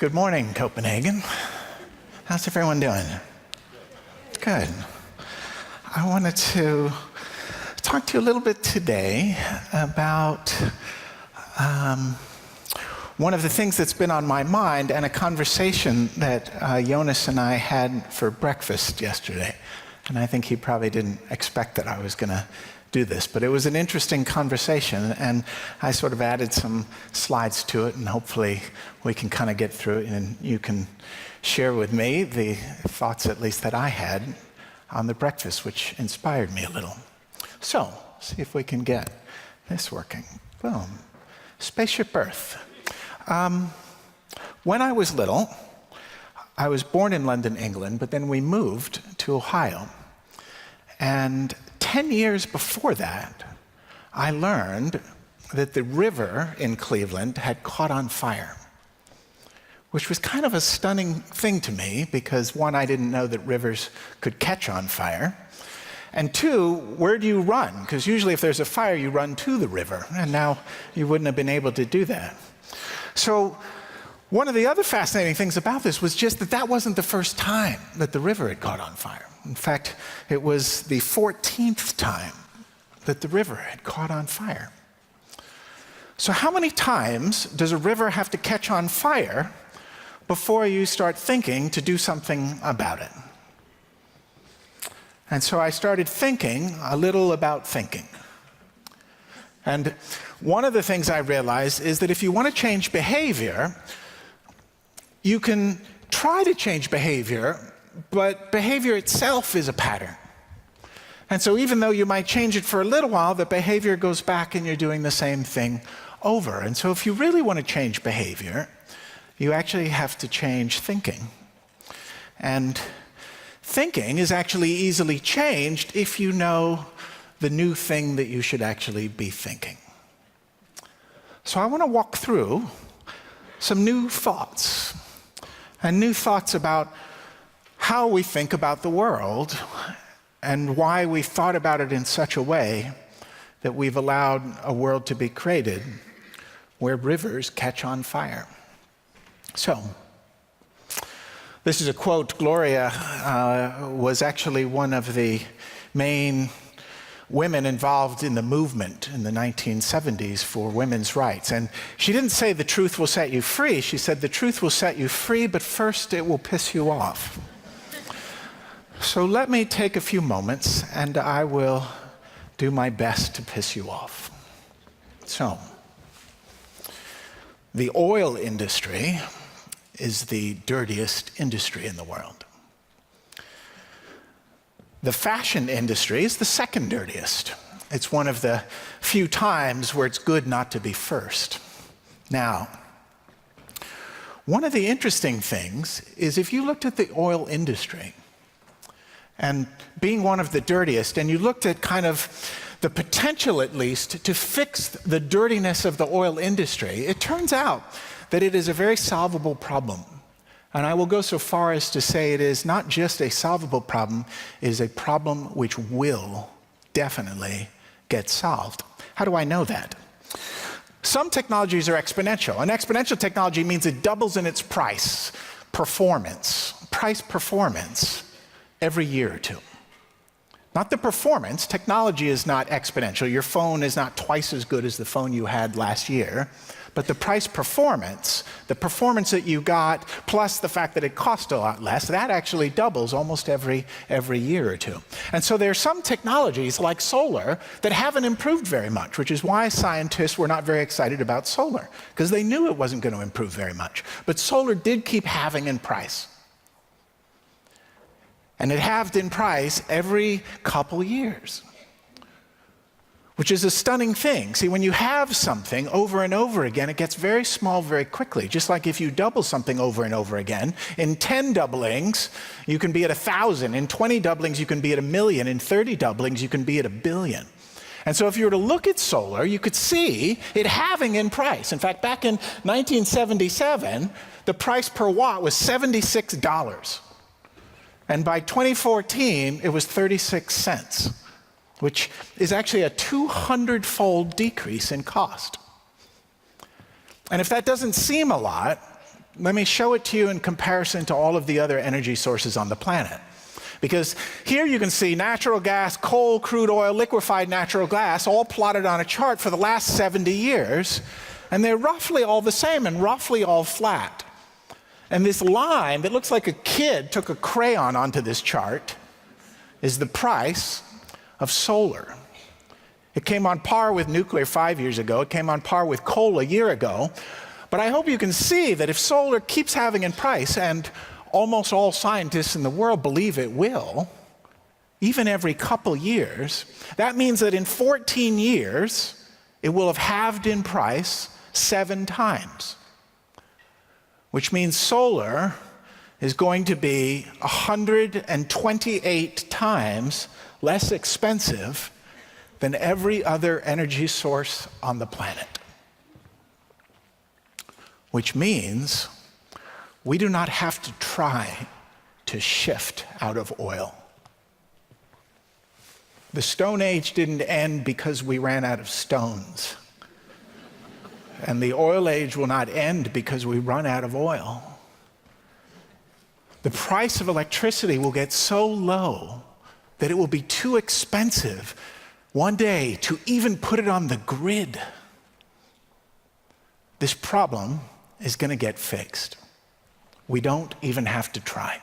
Good morning, Copenhagen. How's everyone doing? Good. I wanted to talk to you a little bit today about one of the things that's been on my mind and a conversation that Jonas and I had for breakfast yesterday. And I think he probably didn't expect that I was going to do this, but it was an interesting conversation, and I sort of added some slides to it, and hopefully we can kind of get through it, and you can share with me the thoughts, at least that I had, on the breakfast, which inspired me a little. So, see if we can get this working. Boom. Spaceship Earth. When I was little, I was born in London, England, but then we moved to Ohio. And 10 years before that, I learned that the river in Cleveland had caught on fire, which was kind of a stunning thing to me because, one, I didn't know that rivers could catch on fire, and two, where do you run? Because usually if there's a fire, you run to the river, and now you wouldn't have been able to do that. So one of the other fascinating things about this was just that that wasn't the first time that the river had caught on fire. In fact, it was the 14th time that the river had caught on fire. So how many times does a river have to catch on fire before you start thinking to do something about it? And so I started thinking a little about thinking. And one of the things I realized is that if you want to change behavior, you can try to change behavior, but behavior itself is a pattern. And so even though you might change it for a little while, the behavior goes back and you're doing the same thing over. And so if you really want to change behavior, you actually have to change thinking. And thinking is actually easily changed if you know the new thing that you should actually be thinking. So I want to walk through some new thoughts, and new thoughts about how we think about the world and why we've thought about it in such a way that we've allowed a world to be created where rivers catch on fire. So, this is a quote. Gloria was actually one of the main women involved in the movement in the 1970s for women's rights. And she didn't say the truth will set you free. She said the truth will set you free, but first it will piss you off. So let me take a few moments and I will do my best to piss you off. So, the oil industry is the dirtiest industry in the world. The fashion industry is the second dirtiest. It's one of the few times where it's good not to be first. Now, one of the interesting things is if you looked at the oil industry and being one of the dirtiest, and you looked at kind of the potential, at least, to fix the dirtiness of the oil industry, it turns out that it is a very solvable problem. And I will go so far as to say it is not just a solvable problem, it is a problem which will definitely get solved. How do I know that? Some technologies are exponential. An exponential technology means it doubles in its price performance every year or two. Not the performance. Technology is not exponential. Your phone is not twice as good as the phone you had last year. But the price performance, the performance that you got, plus the fact that it cost a lot less, that actually doubles almost every year or two. And so there are some technologies like solar that haven't improved very much, which is why scientists were not very excited about solar, because they knew it wasn't going to improve very much. But solar did keep halving in price. And it halved in price every couple years, which is a stunning thing. See, when you have something over and over again, it gets very small very quickly. Just like if you double something over and over again, in 10 doublings, you can be at 1,000. In 20 doublings, you can be at 1,000,000. In 30 doublings, you can be at 1,000,000,000. And so if you were to look at solar, you could see it halving in price. In fact, back in 1977, the price per watt was $76. And by 2014, it was 36 cents. Which is actually a 200-fold decrease in cost. And if that doesn't seem a lot, let me show it to you in comparison to all of the other energy sources on the planet. Because here you can see natural gas, coal, crude oil, liquefied natural gas, all plotted on a chart for the last 70 years. And they're roughly all the same and roughly all flat. And this line that looks like a kid took a crayon onto this chart is the price of solar. It came on par with nuclear 5 years ago. It came on par with coal a year ago. But I hope you can see that if solar keeps having in price, and almost all scientists in the world believe it will, even every couple years, that means that in 14 years, it will have halved in price 7 times. Which means solar is going to be 128 times less expensive than every other energy source on the planet. Which means we do not have to try to shift out of oil. The Stone Age didn't end because we ran out of stones. And the oil age will not end because we run out of oil. The price of electricity will get so low that it will be too expensive one day to even put it on the grid. This problem is going to get fixed. We don't even have to try.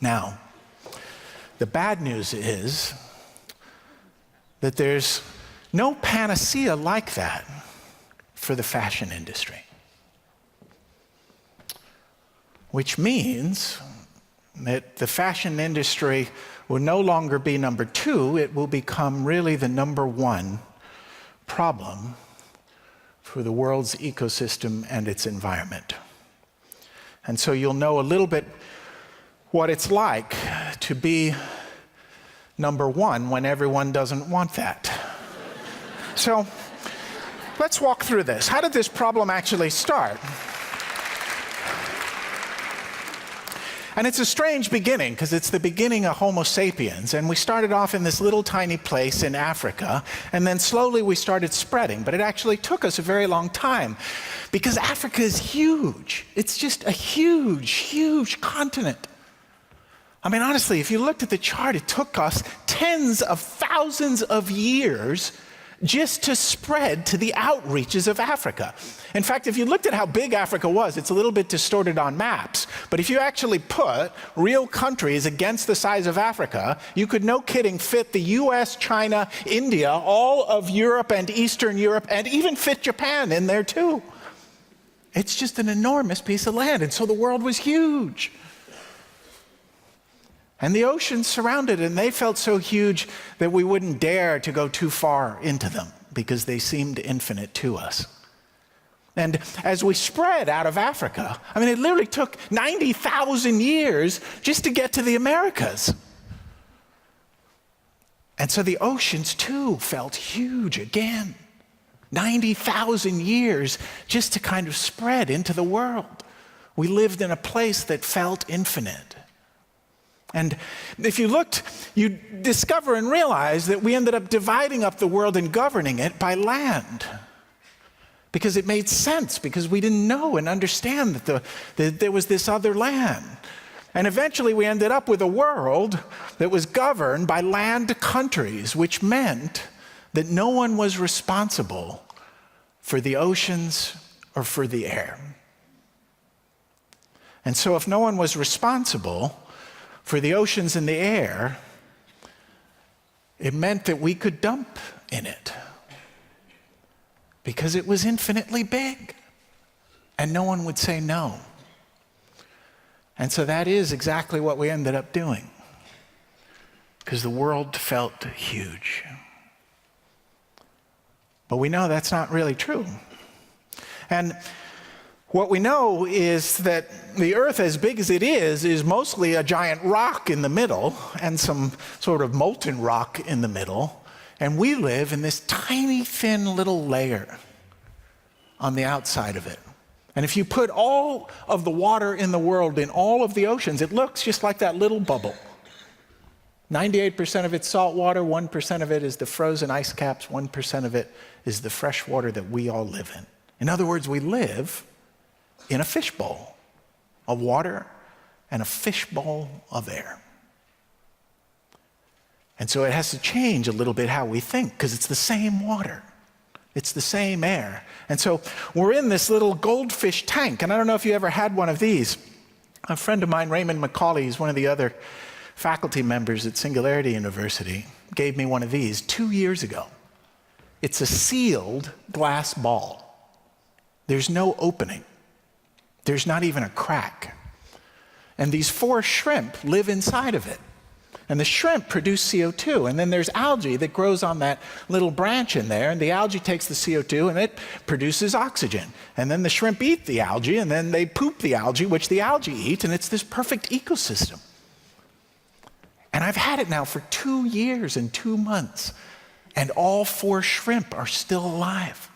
Now, the bad news is that there's no panacea like that for the fashion industry. Which means that the fashion industry will no longer be number 2, it will become really the number 1 problem for the world's ecosystem and its environment. And so you'll know a little bit what it's like to be number 1 when everyone doesn't want that. So let's walk through this. How did this problem actually start? And it's a strange beginning, because it's the beginning of Homo sapiens. And we started off in this little tiny place in Africa, and then slowly we started spreading. But it actually took us a very long time, because Africa is huge. It's just a huge, huge continent. I mean, honestly, if you looked at the chart, it took us tens of thousands of years just to spread to the outreaches of Africa. In fact, if you looked at how big Africa was, it's a little bit distorted on maps. But if you actually put real countries against the size of Africa, you could, no kidding, fit the US, China, India, all of Europe and Eastern Europe, and even fit Japan in there too. It's just an enormous piece of land, and so the world was huge. And the oceans surrounded it, and they felt so huge that we wouldn't dare to go too far into them because they seemed infinite to us. And as we spread out of Africa, I mean, it literally took 90,000 years just to get to the Americas. And so the oceans too felt huge again. 90,000 years just to kind of spread into the world. We lived in a place that felt infinite. And if you looked, you'd discover and realize that we ended up dividing up the world and governing it by land. Because it made sense, because we didn't know and understand that there was this other land. And eventually we ended up with a world that was governed by land countries, which meant that no one was responsible for the oceans or for the air. And so if no one was responsible for the oceans and the air, it meant that we could dump in it because it was infinitely big and no one would say no. And so that is exactly what we ended up doing, because the world felt huge. But we know that's not really true. And what we know is that the Earth, as big as it is mostly a giant rock in the middle and some sort of molten rock in the middle. And we live in this tiny, thin little layer on the outside of it. And if you put all of the water in the world in all of the oceans, it looks just like that little bubble. 98% of it's salt water, 1% of it is the frozen ice caps, 1% of it is the fresh water that we all live in. In other words, we live in a fishbowl of water and a fishbowl of air. And so it has to change a little bit how we think, because it's the same water. It's the same air. And so we're in this little goldfish tank, and I don't know if you ever had one of these. A friend of mine, Raymond McCauley, is one of the other faculty members at Singularity University, gave me one of these 2 years ago. It's a sealed glass ball. There's no opening. There's not even a crack. And these 4 shrimp live inside of it. And the shrimp produce CO2, and then there's algae that grows on that little branch in there, and the algae takes the CO2 and it produces oxygen. And then the shrimp eat the algae, and then they poop the algae, which the algae eat, and it's this perfect ecosystem. And I've had it now for 2 years and 2 months, and all 4 shrimp are still alive,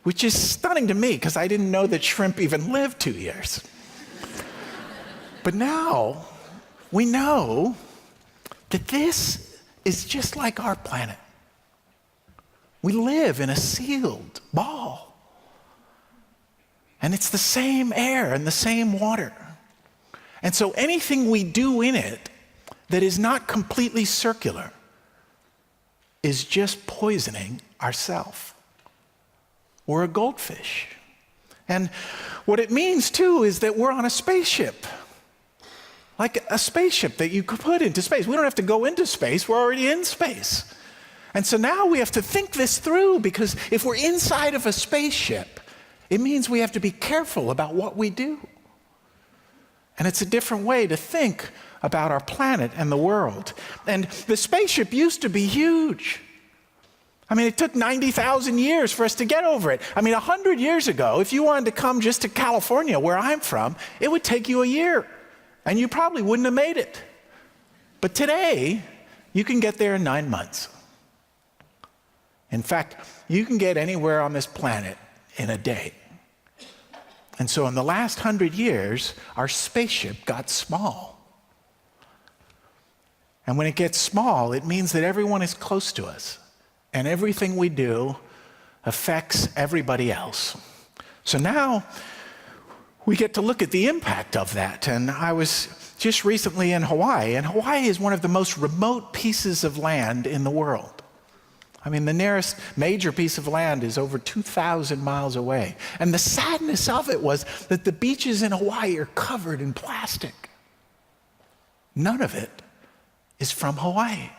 which is stunning to me, because I didn't know that shrimp even lived 2 years. But now we know that this is just like our planet. We live in a sealed ball. And it's the same air and the same water. And so anything we do in it that is not completely circular is just poisoning ourselves. We're a goldfish. And what it means, too, is that we're on a spaceship. Like a spaceship that you could put into space. We don't have to go into space, we're already in space. And so now we have to think this through, because if we're inside of a spaceship, it means we have to be careful about what we do. And it's a different way to think about our planet and the world. And the spaceship used to be huge. I mean, it took 90,000 years for us to get over it. I mean, 100 years ago, if you wanted to come just to California, where I'm from, it would take you a year. And you probably wouldn't have made it. But today, you can get there in 9 months. In fact, you can get anywhere on this planet in a day. And so in the last 100 years, our spaceship got small. And when it gets small, it means that everyone is close to us. And everything we do affects everybody else. So now, we get to look at the impact of that. And I was just recently in Hawaii, and Hawaii is one of the most remote pieces of land in the world. I mean, the nearest major piece of land is over 2,000 miles away. And the sadness of it was that the beaches in Hawaii are covered in plastic. None of it is from Hawaii.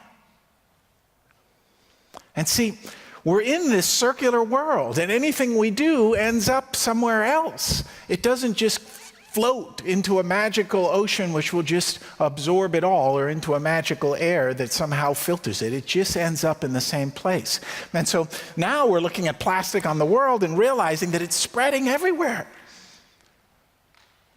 And see, we're in this circular world, and anything we do ends up somewhere else. It doesn't just float into a magical ocean which will just absorb it all, or into a magical air that somehow filters it. It just ends up in the same place. And so now we're looking at plastic on the world and realizing that it's spreading everywhere.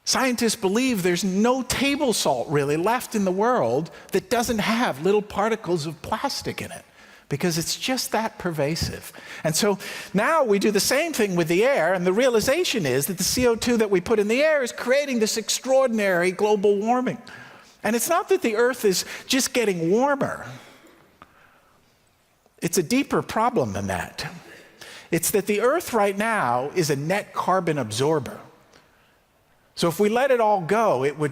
Scientists believe there's no table salt really left in the world that doesn't have little particles of plastic in it, because it's just that pervasive. And so now we do the same thing with the air, and the realization is that the CO2 that we put in the air is creating this extraordinary global warming. And it's not that the Earth is just getting warmer. It's a deeper problem than that. It's that the Earth right now is a net carbon absorber. So if we let it all go, it would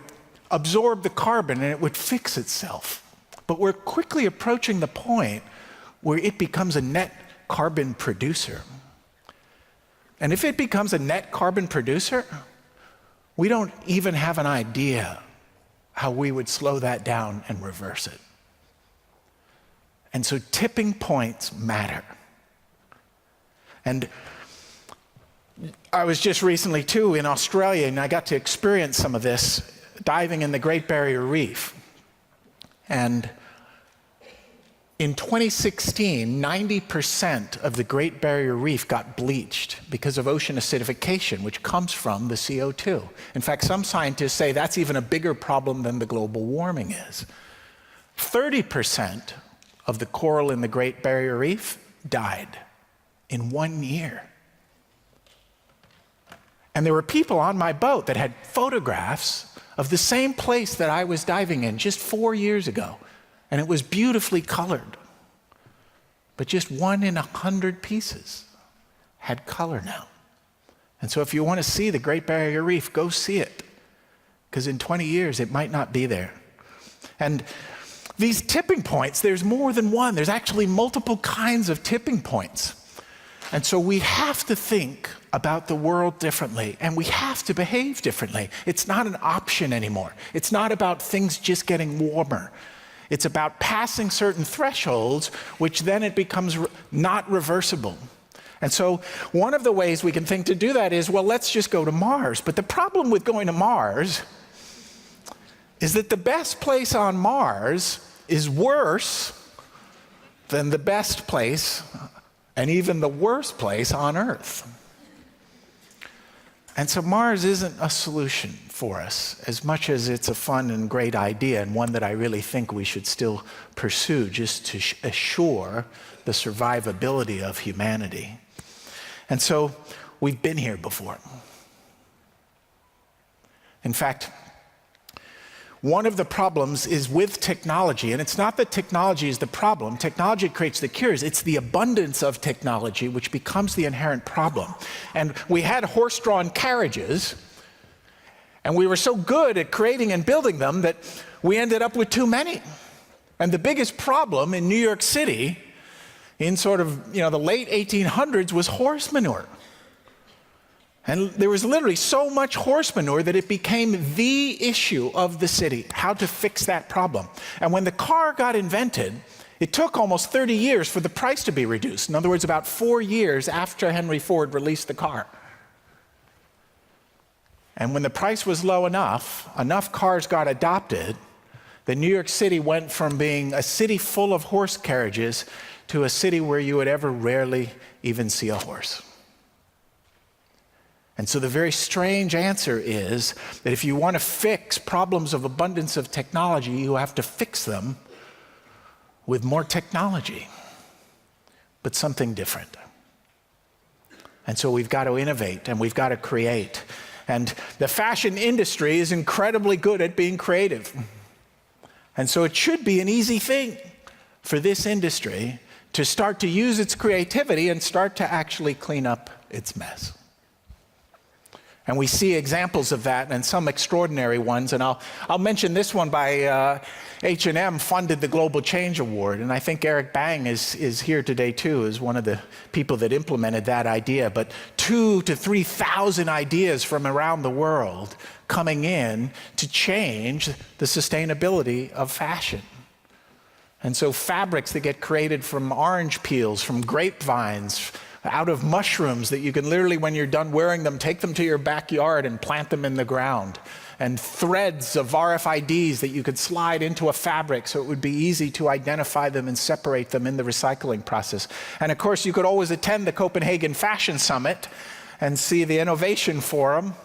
absorb the carbon and it would fix itself. But we're quickly approaching the point where it becomes a net carbon producer. And if it becomes a net carbon producer, we don't even have an idea how we would slow that down and reverse it. And so tipping points matter. And I was just recently, too, in Australia, and I got to experience some of this diving in the Great Barrier Reef. And in 2016, 90% of the Great Barrier Reef got bleached because of ocean acidification, which comes from the CO2. In fact, some scientists say that's even a bigger problem than the global warming is. 30% of the coral in the Great Barrier Reef died in 1 year. And there were people on my boat that had photographs of the same place that I was diving in just 4 years ago. And it was beautifully colored. But just 1 in 100 pieces had color now. And so if you want to see the Great Barrier Reef, go see it. Because in 20 years, it might not be there. And these tipping points, there's more than one. There's actually multiple kinds of tipping points. And so we have to think about the world differently, and we have to behave differently. It's not an option anymore. It's not about things just getting warmer. It's about passing certain thresholds, which then it becomes not reversible. And so one of the ways we can think to do that is, well, let's just go to Mars. But the problem with going to Mars is that the best place on Mars is worse than the best place and even the worst place on Earth. And so Mars isn't a solution for us, as much as it's a fun and great idea, and one that I really think we should still pursue just to assure the survivability of humanity. And so we've been here before. In fact, one of the problems is with technology, and it's not that technology is the problem. Technology creates the cures. It's the abundance of technology which becomes the inherent problem. And we had horse-drawn carriages, and we were so good at creating and building them that we ended up with too many. And the biggest problem in New York City in sort of, the late 1800s was horse manure. And there was literally so much horse manure that it became the issue of the city, how to fix that problem. And when the car got invented, it took almost 30 years for the price to be reduced. In other words, about 4 years after Henry Ford released the car. And when the price was low enough cars got adopted, that New York City went from being a city full of horse carriages to a city where you would ever rarely even see a horse. And so the very strange answer is that if you want to fix problems of abundance of technology, you have to fix them with more technology, but something different. And so we've got to innovate and we've got to create. And the fashion industry is incredibly good at being creative. And so it should be an easy thing for this industry to start to use its creativity and start to actually clean up its mess. And we see examples of that, and some extraordinary ones. And I'll mention this one by H&M funded the Global Change Award. And I think Eric Bang is here today too, as one of the people that implemented that idea. But 2,000 to 3,000 ideas from around the world coming in to change the sustainability of fashion. And so fabrics that get created from orange peels, from grapevines, out of mushrooms that you can literally, when you're done wearing them, take them to your backyard and plant them in the ground. And threads of RFIDs that you could slide into a fabric so it would be easy to identify them and separate them in the recycling process. And of course, you could always attend the Copenhagen Fashion Summit and see the Innovation Forum.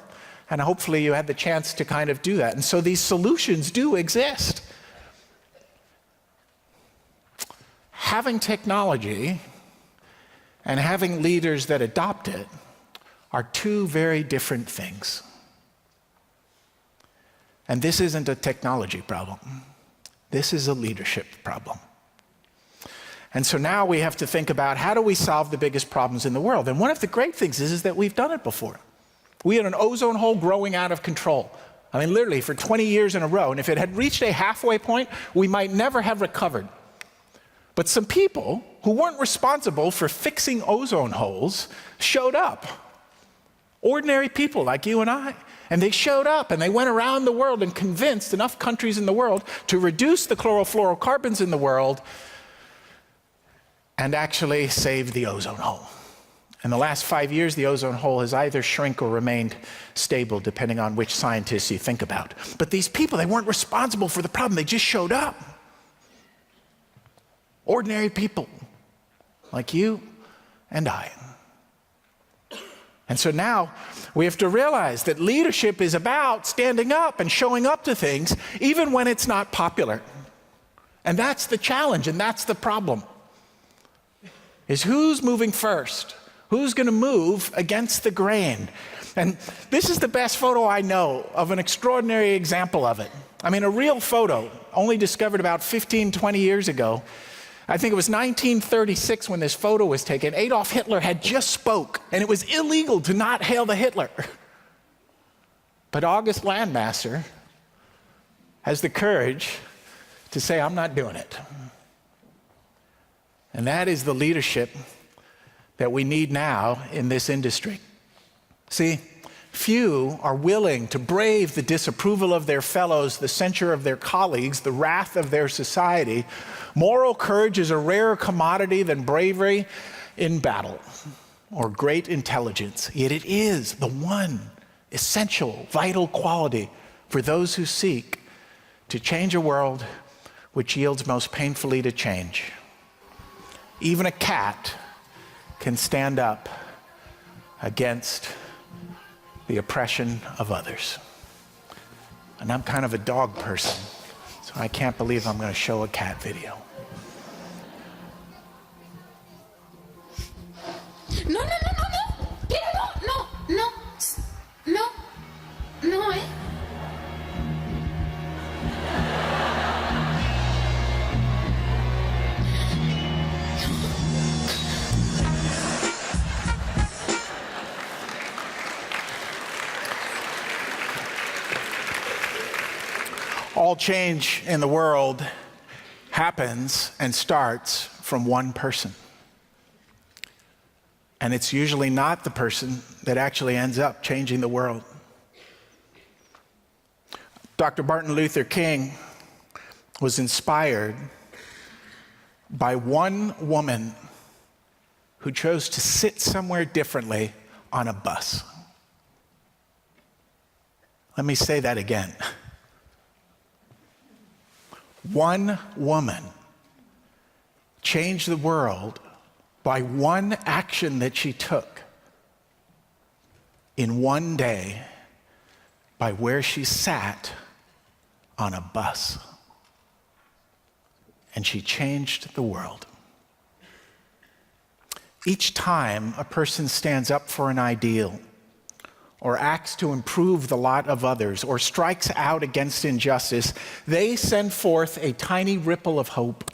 And hopefully you had the chance to kind of do that. And so these solutions do exist. Having technology and having leaders that adopt it are two very different things. And this isn't a technology problem. This is a leadership problem. And so now we have to think about, how do we solve the biggest problems in the world? And one of the great things is that we've done it before. We had an ozone hole growing out of control. I mean, literally for 20 years in a row. And if it had reached a halfway point, we might never have recovered. But some people who weren't responsible for fixing ozone holes showed up. Ordinary people like you and I. And they showed up and they went around the world and convinced enough countries in the world to reduce the chlorofluorocarbons in the world and actually save the ozone hole. In the last 5 years, the ozone hole has either shrunk or remained stable, depending on which scientists you think about. But these people, they weren't responsible for the problem. They just showed up. Ordinary people like you and I. And so now we have to realize that leadership is about standing up and showing up to things even when it's not popular. And that's the challenge, and that's the problem. Is who's moving first? Who's going to move against the grain? And this is the best photo I know of an extraordinary example of it. I mean, a real photo, only discovered about 15, 20 years ago. I think it was 1936 when this photo was taken. Adolf Hitler had just spoke, and it was illegal to not hail the Hitler. But August Landmaster has the courage to say, I'm not doing it. And that is the leadership that we need now in this industry. See, few are willing to brave the disapproval of their fellows, the censure of their colleagues, the wrath of their society. Moral courage is a rarer commodity than bravery in battle or great intelligence. Yet it is the one essential, vital quality for those who seek to change a world which yields most painfully to change. Even a cat can stand up against the oppression of others. And I'm kind of a dog person, so I can't believe I'm going to show a cat video. No, no, no, no, no. Pero no, no, no, no, eh. All change in the world happens and starts from one person. And it's usually not the person that actually ends up changing the world. Dr. Martin Luther King was inspired by one woman who chose to sit somewhere differently on a bus. Let me say that again. One woman changed the world by one action that she took in one day by where she sat on a bus. And she changed the world. Each time a person stands up for an ideal, or acts to improve the lot of others, or strikes out against injustice, they send forth a tiny ripple of hope.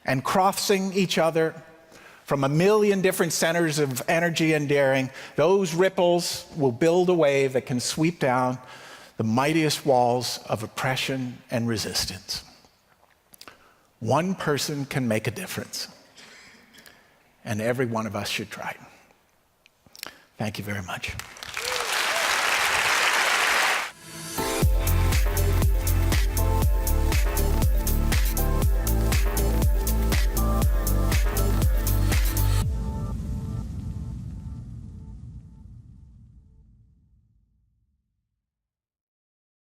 And crossing each other from a million different centers of energy and daring, those ripples will build a wave that can sweep down the mightiest walls of oppression and resistance. One person can make a difference, and every one of us should try. Thank you very much.